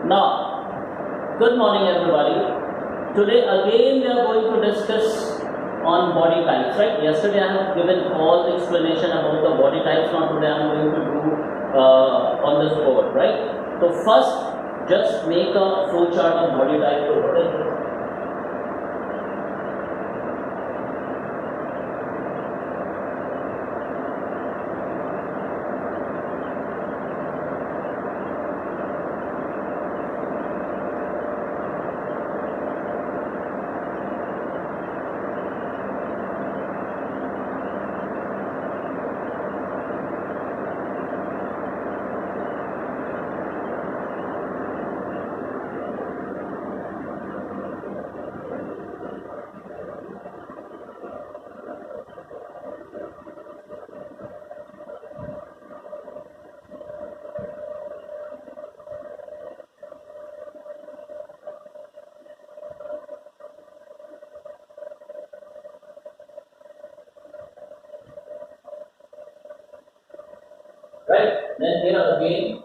Now, good morning everybody. Today again we are going to discuss on body types, right? Yesterday I have given all the explanation about the body types. Now today I am going to do on this board, right? So first, just make a flow chart of body type. So what is this? Right? Then here again.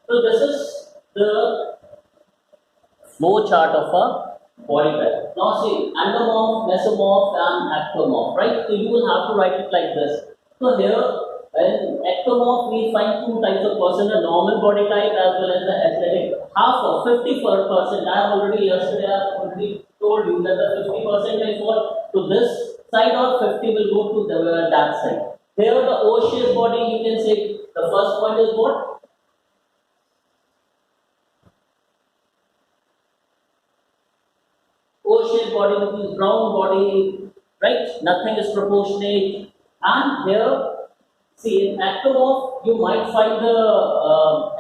So this is the flow chart of a body type. Now see, endomorph, mesomorph and ectomorph, right? So you will have to write it like this. So here in ectomorph we find two types of person, the normal body type as well as the athletic. Half of 50%, I have already told you that the 50% will fall to this side or 50 will go to that side. Here the O-shaped body, you can say the first point is what? O-shaped body, which is round body, right? Nothing is proportionate. And here, see, in ectomorph, you might find the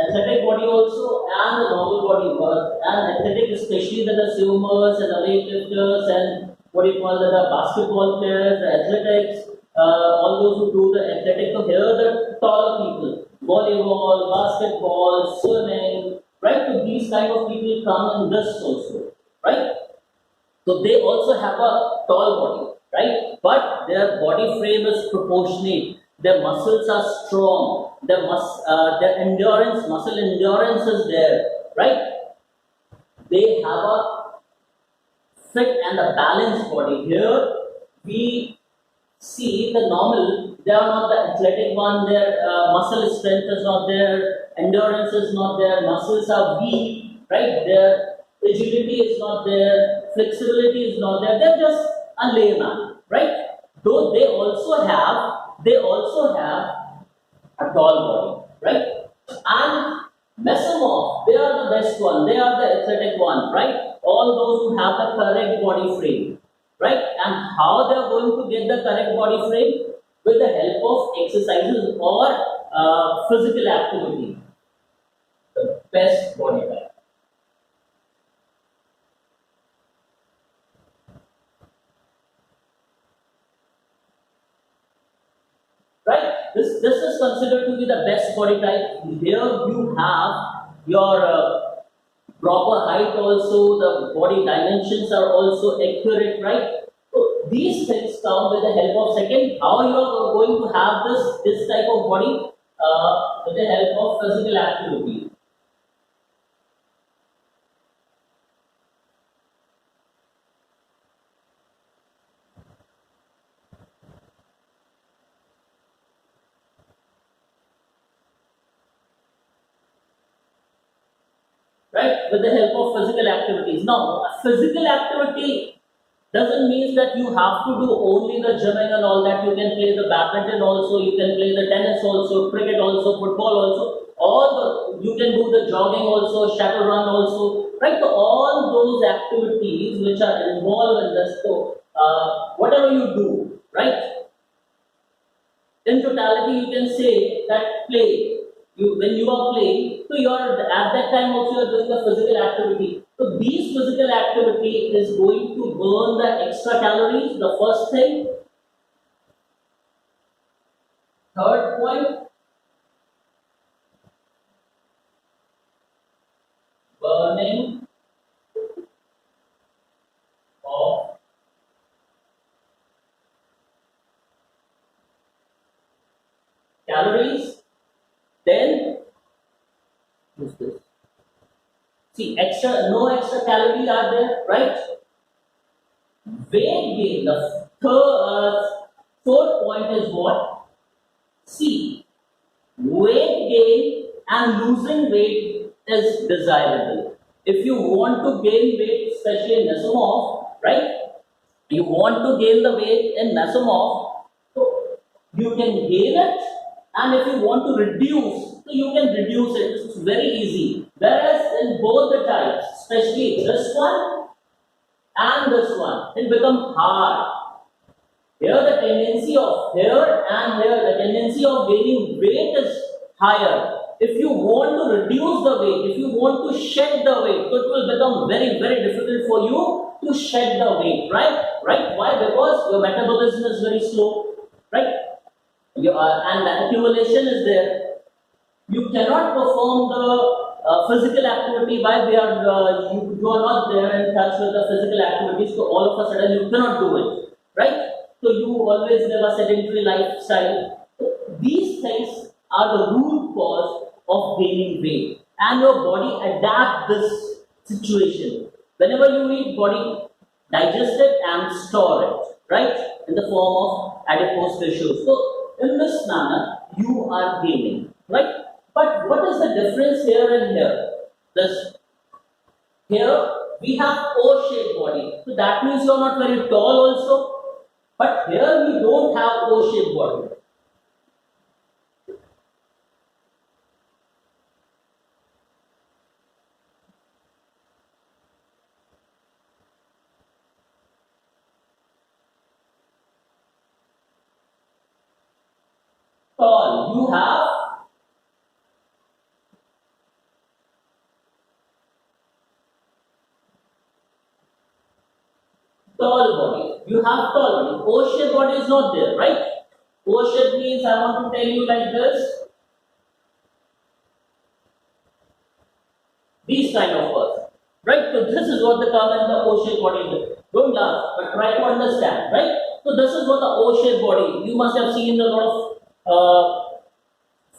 athletic body also and the normal body. And athletic, especially the swimmers and the weightlifters and what do you call the basketball players, the athletics, all those who do the athletic. So here, the taller people, volleyball, basketball, swimming, right? So these kind of people come in this also, right? So they also have a tall body, right? But their body frame is proportionate. Their muscles are strong. Their endurance, muscle endurance is there, right? They have a fit and a balanced body. Here we see the normal. They are not the athletic one. Their muscle strength is not there. Endurance is not there. Muscles are weak, right? Their agility is not there, flexibility is not there. They're just a layman, right? Though they also have a tall body, right? And mesomorph, they are the best one. They are the athletic one, right? All those who have the correct body frame, right? And how they are going to get the correct body frame? With the help of exercises or physical activity. The best body type. Right? This is considered to be the best body type. Here you have your proper height also, the body dimensions are also accurate, right? So these things come with the help of second. How you are going to have this type of body with the help of physical activity. Right, with the help of physical activities. Now, physical activity doesn't mean that you have to do only the gymming and all that. You can play the badminton also, you can play the tennis also, cricket also, football also. You can do the jogging also, shuttle run also, right? So all those activities which are involved in this, so whatever you do, right? in totality, you can say that play. When you are playing, so you are at that time also you are doing the physical activity. So these physical activity is going to burn the extra calories. The first thing. Third point, burning of calories. Then, what's this? See, no extra calories are there, right? Weight gain. The fourth point is what? See, weight gain and losing weight is desirable. If you want to gain weight, especially in mesomorph, right? You want to gain the weight in mesomorph, so you can gain it, and if you want to reduce, so you can reduce it. It's very easy. Whereas in both the types, especially this one and this one, it becomes hard. Here the tendency of the tendency of gaining weight is higher. If you want to reduce the weight, if you want to shed the weight, so it will become very, very difficult for you to shed the weight, right? Right? Why? Because your metabolism is very slow, right? And the accumulation is there. You cannot perform the physical activity while you are not there in touch with the physical activities. So all of a sudden you cannot do it, right? So you always live a sedentary lifestyle. So these things are the root cause of gaining weight, and your body adapt this situation. Whenever you eat, body digest it and store it, right, in the form of adipose tissue. So in this manner, you are gaining, right? But what is the difference here and here? This here we have O-shaped body, so that means you are not very tall also. But here we don't have O-shaped body. Tall, you have tall body. You have tall body. O-shaped body is not there, right? O-shaped means I want to tell you like this. These kind of person, right? So this is what the term in the O-shaped body is. Don't laugh, but try to understand, right? So this is what the O-shaped body. You must have seen a lot of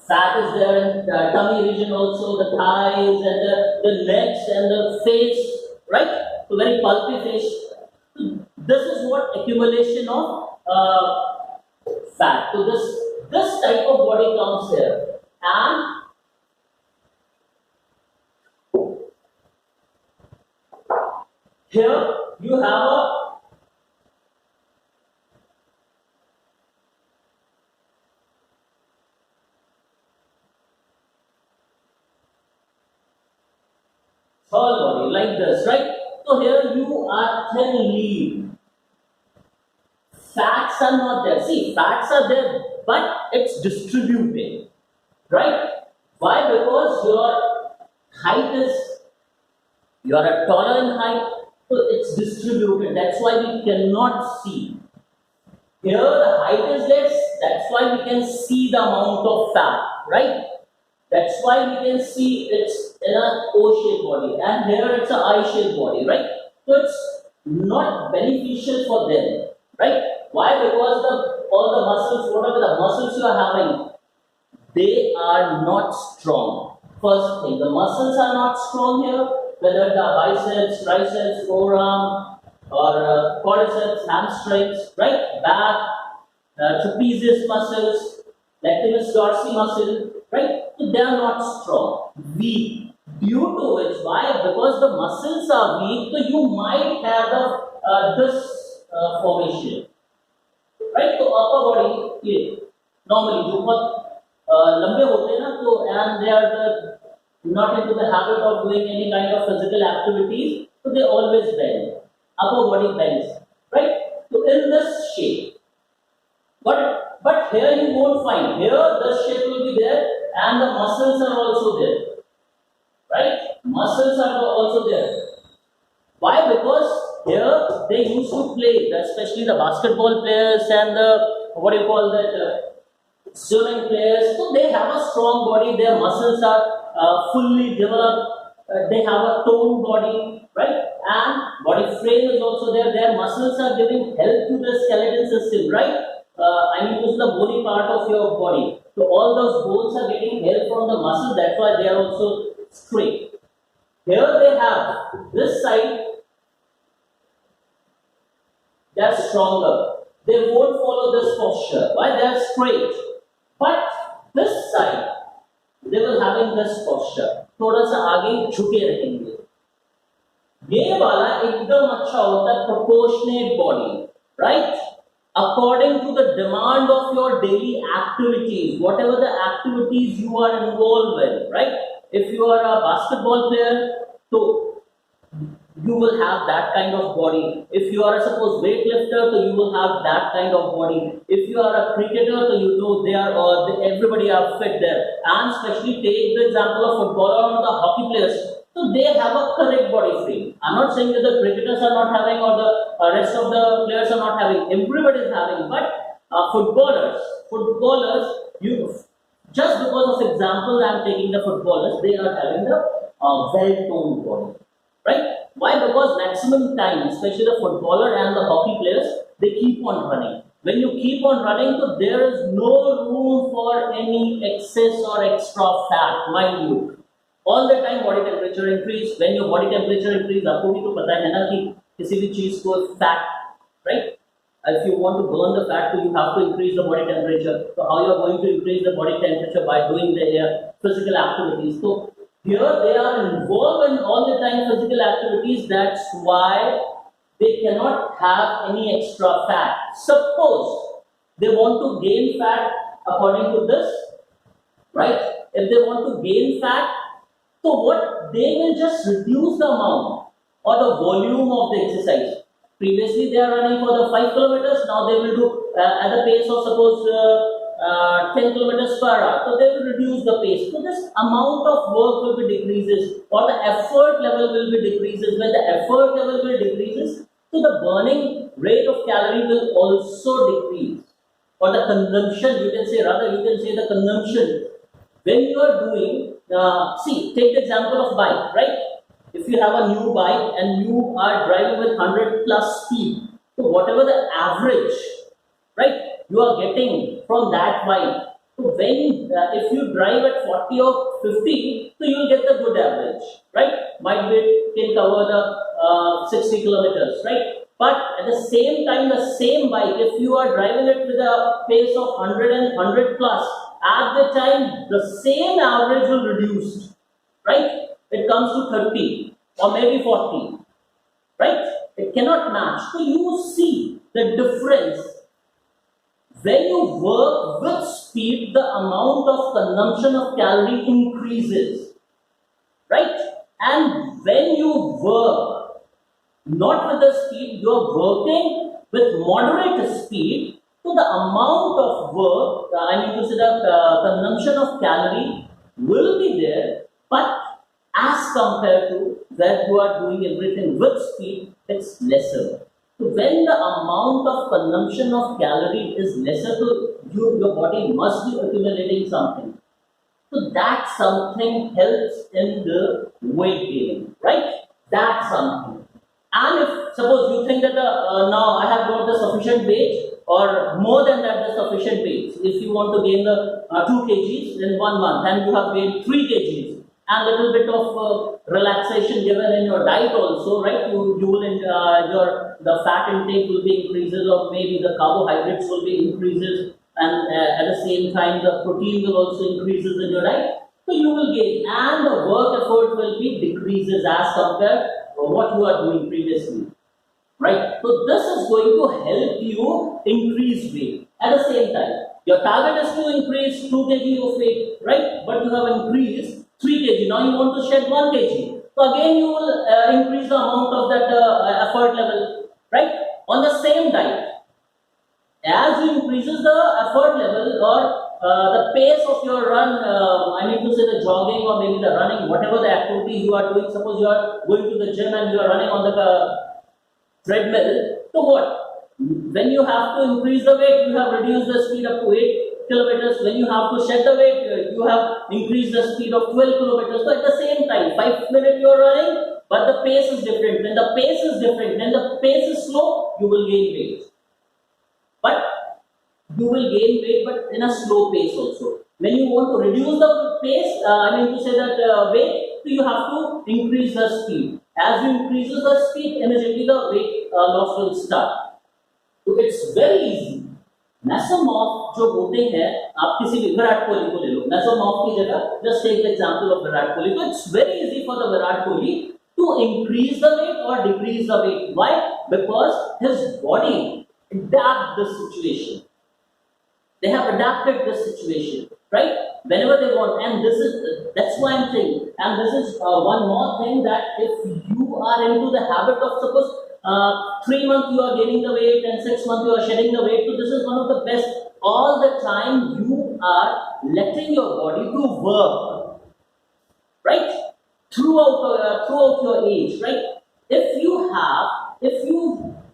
fat is there in the tummy region also, the thighs and the legs and the face, right? So very pulpy face. This is what accumulation of fat. So this type of body comes here, and here you have a tall body like this, right? So here you are thin lean. Fats are not there. See, fats are there, but it's distributed, right? Why? Because your height is, you are a taller in height, so it's distributed. That's why we cannot see. Here the height is less, that's why we can see the amount of fat, right? That's why we can see it's in an O-shaped body, and here it's an I-shaped body, right? So it's not beneficial for them, right? Why? Because all the muscles, whatever the muscles you are having, they are not strong. First thing, the muscles are not strong here, whether the biceps, triceps, forearm, or quadriceps, hamstrings, right? Back, trapezius muscles, latissimus dorsi muscle, right? So they are not strong, weak. Due to which, why? Because the muscles are weak, so you might have this formation, right? So upper body, ये normally जो बहुत लंबे होते हैं ना, तो and they are not into the habit of doing any kind of physical activities, so they always bend. Upper body bends, right? So in this shape, but But here you won't find. Here the shape will be there and the muscles are also there. Right? Muscles are also there. Why? Because here they used to play, especially the basketball players and the, what do you call that, swimming players. So they have a strong body, their muscles are fully developed, they have a toned body, right? And body frame is also there, their muscles are giving help to the skeleton system, right? I mean, this is the bony part of your body. So all those bones are getting help from the muscle, that's why they are also straight. Here they have this side, they are stronger. They won't follow this posture. Why? They are straight. But this side, they will having this posture. थोड़ा सा आगे झुके रहेंगे. ये वाला एकदम अच्छा होता है proportionate body, right? According to the demand of your daily activities, whatever the activities you are involved in, right? If you are a basketball player, so you will have that kind of body. If you are a suppose weightlifter, so you will have that kind of body. If you are a cricketer, so you know they are everybody are fit there. And especially take the example of footballer or the hockey players. So they have a correct body frame. I'm not saying that the cricketers are not having or the rest of the players are not having. Everybody is having, but footballers, you just because of example I'm taking the footballers, they are having the well-toned body, right? Why? Because maximum time, especially the footballer and the hockey players, they keep on running. When you keep on running, so there is no room for any excess or extra fat, mind you. All the time body temperature increase. When your body temperature increase, आपको भी तो पता है ना कि किसी भी चीज को fat, right? If you want to burn the fat, so you have to increase the body temperature. So how you are going to increase the body temperature? By doing the physical activities. So here they are involved in all the time physical activities. That's why they cannot have any extra fat. Suppose they want to gain fat according to this, right? If they want to gain fat, so what they will just reduce the amount or the volume of the exercise. Previously they are running for the 5 kilometers. Now they will do at the pace of suppose 10 kilometers per hour. So they will reduce the pace. So this amount of work will be decreases or the effort level will be decreases. When the effort level will decreases, so the burning rate of calorie will also decrease. Or the consumption, you can say, rather you can say the consumption. When you are doing, see, take the example of bike, right? If you have a new bike and you are driving with 100 plus speed, so whatever the average, right, you are getting from that bike. So when if you drive at 40 or 50, so you will get the good average, right? Might be can cover the 60 kilometers, right? But at the same time, the same bike, if you are driving it with a pace of 100 and 100 plus, at the time the same average will reduce, right? It comes to 30 or maybe 40, right? It cannot match. So you see the difference. When you work with speed, the amount of consumption of calorie increases, right? And when you work not with the speed, you are working with moderate speed, so the amount of work, I mean to say the consumption of calorie will be there, but as compared to where you are doing everything with speed, it's lesser. So when the amount of consumption of calorie is lesser, so your body must be accumulating something. So that something helps in the weight gain, right? That's something. And if suppose you think that now I have got the sufficient weight or more than that the sufficient weight. If you want to gain the 2 kgs in 1 month and you have gained 3 kgs and little bit of relaxation given in your diet also, right? You will the fat intake will be increases or maybe the carbohydrates will be increases and at the same time the protein will also increases in your diet. So you will gain and the work effort will be decreases as compared to what you are doing previously, right? So this is going to help you increase weight. At the same time, your target is to increase 2 kg of weight, right? But you have increased 3 kg. Now you want to shed 1 kg. So again you will increase the amount of that effort level, right? On the same diet, as you increases the effort level, or the pace of your run, I mean to say the jogging or maybe the running, whatever the activity you are doing, suppose you are going to the gym and you are running on the treadmill, so what? When you have to increase the weight, you have reduced the speed up to 8 kilometers. When you have to shed the weight, you have increased the speed of 12 kilometers. So at the same time, 5 minutes you are running, but the pace is different. When the pace is different, when the pace is slow, you will gain weight. But you will gain weight, but in a slow pace also. When you want to reduce the pace, I mean to say that weight, so you have to increase the speed. As you increase the speed, immediately the weight loss will start. तो it's very easy. Mesomorph जो होते हैं, आप किसी भी विराट कोहली को ले लो, mesomorph की जगह just take the example of Virat Kohli. तो it's very easy for the Virat Kohli to increase the weight or decrease the weight. Why? Because his body adapt the situation. They have adapted the situation, right? Whenever they want, and that's why I'm saying. And this is one more thing, that if you are into the habit of, suppose 3 months you are gaining the weight and 6 months you are shedding the weight, so this is one of the best. All the time you are letting your body to work, right? Throughout your age, right? If you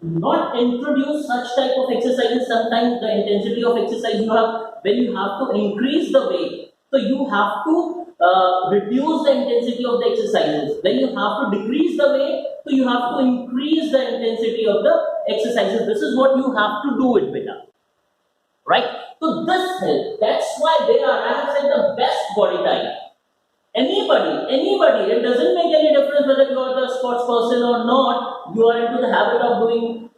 not introduce such type of exercises, sometimes the intensity of exercise you have, when you have to increase the weight, so you have to reduce the intensity of the exercises. When you have to decrease the weight, so you have to increase the intensity of the exercises. This is what you have to do it, beta. Right? So this helps. That's why they are, I have said, the best body type. Anybody, it doesn't make any difference whether you are the sports person or not, you are into the habit of doing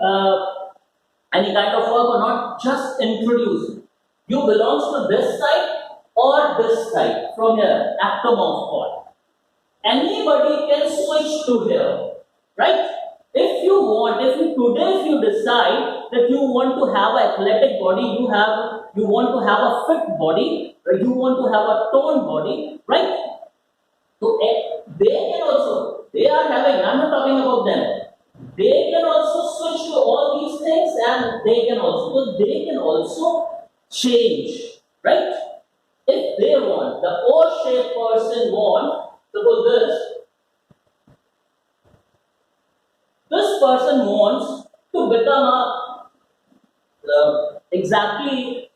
any kind of work or not, just introduce. You belongs to this side or this side, from here, ectomorph part. Anybody can switch to here, right? If you decide that you want to have an athletic body, you want to have a fit body, or you want to have a toned body, right? So they can also, they are having, I'm not talking about them, they can also switch to all these things, and they can also change, right? If they want, the O-shaped person suppose this person wants to become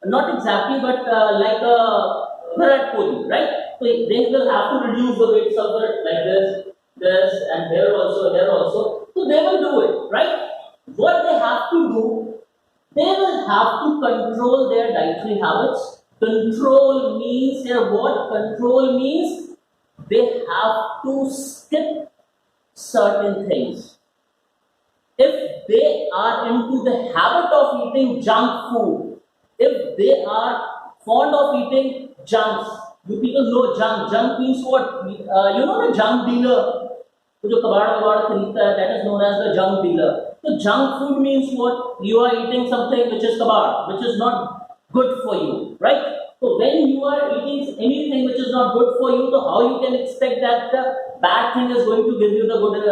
not exactly, but like a Virat Kohli, right? So they will have to reduce the weight somewhere like this, and here also. So they will do it, right? What they have to do, they will have to control their dietary habits. Control means here what? Control means they have to skip certain things. If they are into the habit of eating junk food, if they are fond of eating junks, you people know junk. Junk means what? You know the junk dealer, जो कबाड़ खरीदता है, that is known as the junk dealer. So junk food means what? You are eating something which is kabad, which is not good for you, right? So when you are eating anything which is not good for you, so how you can expect that the bad thing is going to give you the good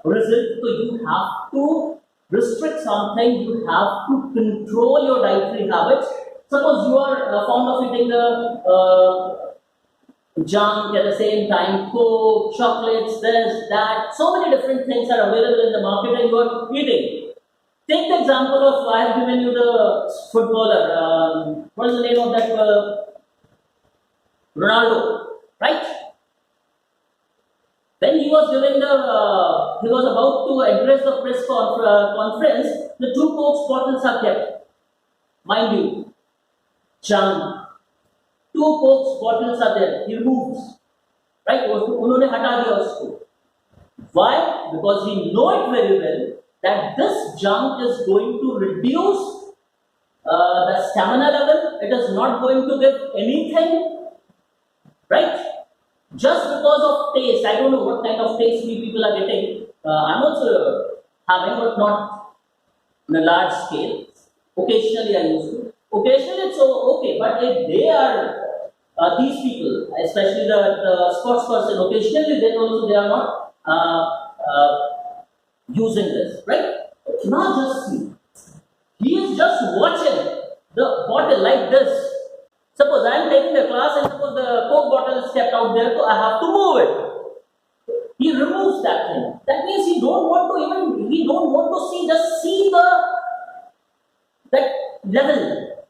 result? So you have to restrict something, you have to control your dietary habits. Suppose you are fond of eating the junk, at the same time Coke, chocolates, this, that, so many different things are available in the market and you are eating. Take the example of, I have given you the footballer, what is the name of that, Ronaldo, right? When he was he was about to address the press conference, the 2 Coke bottles are kept. Mind you, junk. 2 Coke bottles are there. He removes, right? उन्होंने हटा दिया उसको. Why? Because he know it very well that this junk is going to reduce the stamina level. It is not going to give anything, right? Just because of taste. I don't know what kind of taste we people are getting. I'm also having, but not on a large scale. Occasionally I used to. Occasionally it's okay, but if they are these people, especially the sports person, occasionally they are not using this, right? Now just see. He is just watching the bottle like this. Suppose I am taking the class and suppose the Coke bottle is kept out there, so I have to move it. He removes that thing. That means he don't want to even, he don't want to see, just see that level,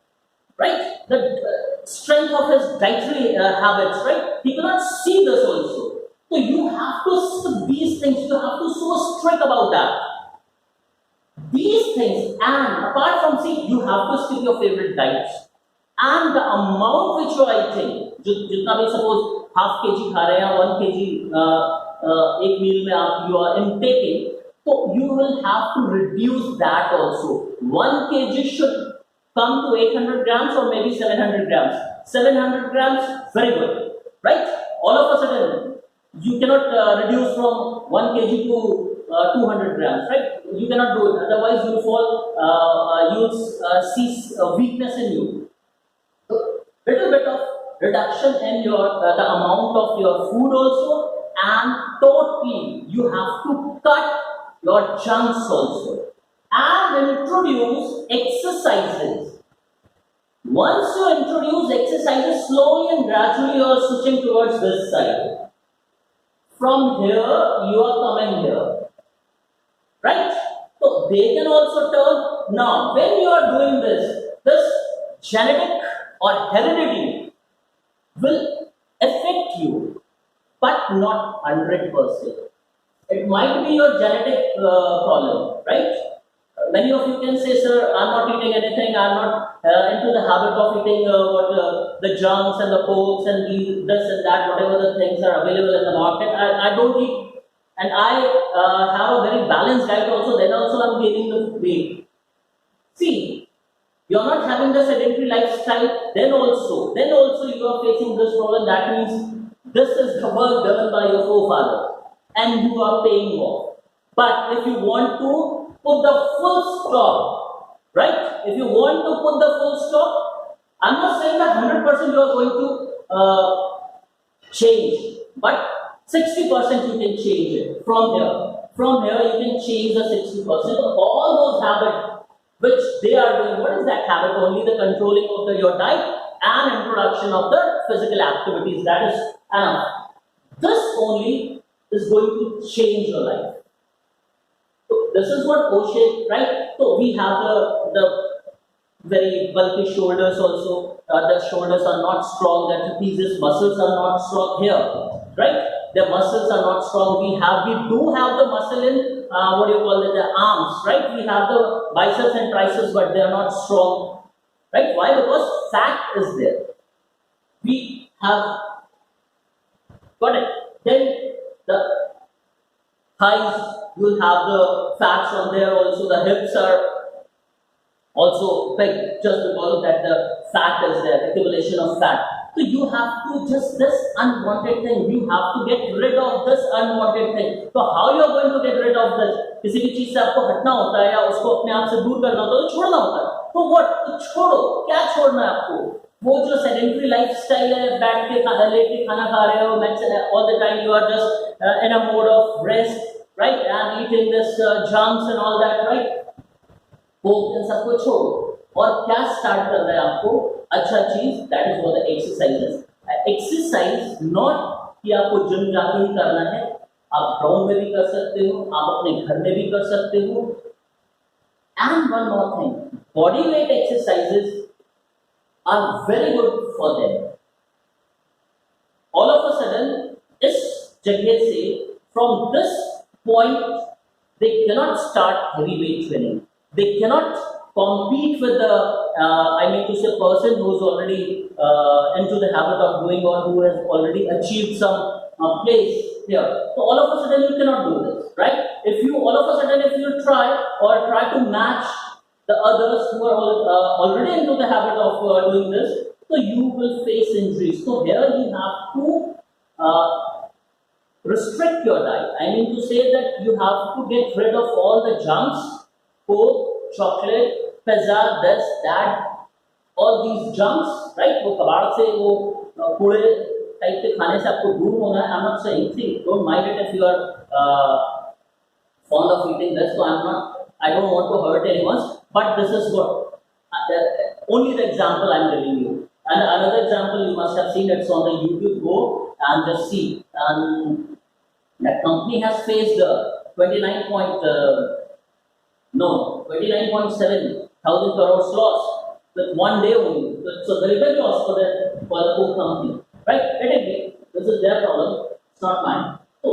right? The strength of his dietary habits, right? He cannot see this also. So you have to skip these things. You have to so strict about that. These things, and apart from see, you have to skip your favorite diets. And the amount which you are eating, जितना भी suppose half kg खा रहे हैं 1 kg एक meal में आप you are intaking, so you will have to reduce that also. 1 kg should come to 800 grams or maybe 700 grams. 700 grams, very good, right? All of a sudden, you cannot reduce from 1 kg to 200 grams, right? You cannot do it. Otherwise, you will fall, you will see weakness in you. So, little bit of reduction in your the amount of your food also, and totally you have to cut your junks also, and introduce exercises. Once you introduce exercises, slowly and gradually you are switching towards this side. From here, you are coming here, right? So they can also turn. Now, when you are doing this genetic or heredity will affect you, but not 100%. It might be your genetic problem, right? Many of you can say, sir, I'm not eating anything, I'm not into the habit of eating the junks and the cokes and this and that, whatever the things are available in the market. I don't eat, and I have a very balanced diet also, then also I'm gaining the weight. See, you're not having the sedentary lifestyle, then also you are facing this problem. That means this is the work done by your forefather, and you are paying off. But if you want to put the full stop, right? If you want to put the full stop, I'm not saying that 100% you are going to change, but 60% you can change it from here. From here, you can change the 60%. All those habits which they are doing. What is that habit? Only the controlling of your diet and introduction of the physical activities. That is enough. This only is going to change your life. So this is what O-shape, right? So we have the very bulky shoulders also. The shoulders are not strong. The trapezius muscles are not strong here, right? The muscles are not strong. We do have the muscle in what do you call it? The arms, right? We have the biceps and triceps, but they are not strong, right? Why? Because fat is there. We have got it. Then the thighs, you will have the fats on there also. The hips are also big just because of that the fat is there, accumulation of fat. So you have to just this unwanted thing, you have to get rid of this unwanted thing. So how you are going to get rid of this? किसी भी चीज से आपको हटना होता है या उसको अपने आप से दूर करना होता है तो छोड़ना होता है. तो what? तो छोड़ो. क्या छोड़ना है आपको? वो जो sedentary lifestyle है, बैठ के लेट के खाना खा रहे हो, all the time you are just in a mode of rest, right? And eating this junks and all that, right? वो इन सबको छोड़ो और क्या स्टार्ट कर रहे हैं आपको अच्छा चीज. That is for the exercises. Exercise not कि आपको जिम जाके ही करना है, आप ग्राउंड में भी कर सकते हो, आप अपने घर में भी कर सकते हो. And one more thing, body weight exercises are very good for them. All of a sudden इस जगह से from this point they cannot start heavy weight training. They cannot compete with the, I mean to say, person who is already into the habit of doing or who has already achieved some place here. So all of a sudden you cannot do this, right? If you all of a sudden if you try to match the others who are already into the habit of doing this, so you will face injuries. So here you have to restrict your diet. I mean to say that you have to get rid of all the junks. Coke, chocolate, pizza, this, that, all these junks, right? वो कबाड़ से वो कूड़े type के खाने से आपको दूर होना है. I'm not saying, see, don't mind it if you are fond of eating this. So I don't want to hurt anyone, but this is what only the example I'm giving you. And another example you must have seen, it's on the YouTube. Go and just see. And that company has faced 29 point, no, 29.7 thousand crores loss with one day only. So there is a loss for the whole company, right? Let it be. This is their problem. It's not mine. So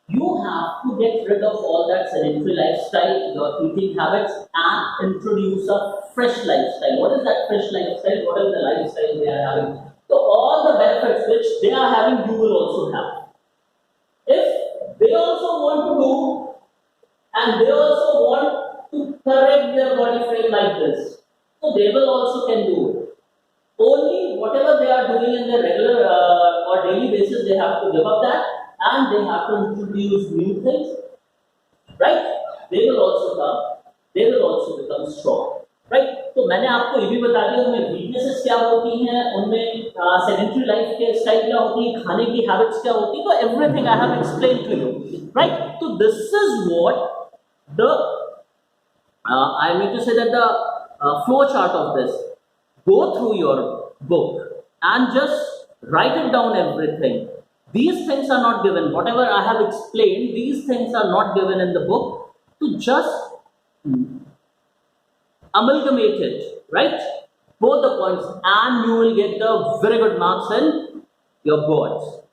you have to get rid of all that sedentary lifestyle, your eating habits, and introduce a fresh lifestyle. What is that fresh lifestyle? What is the lifestyle they are having? So all the benefits which they are having, you will also have. If they also want to do, and they also want to correct their body frame like this, so they will also can do it. Only whatever they are doing in their regular or daily basis, they have to give up that, and they have to introduce new things, right? They will also come, they will also become strong, right? तो मैंने आपको ये भी बता दिया उनमें weaknesses क्या होती हैं, उनमें सेडेंटरी लाइफ के स्टाइल क्या होती है, खाने की हैबिट्स क्या होती है, तो everything I have explain to you, right? तो this is what the I mean to say that the flow chart of this. Go through your book and just write it down everything. These things are not given. Whatever I have explained, these things are not given in the book. To just amalgamate it, right? Both the points, and you will get the very good marks in your boards.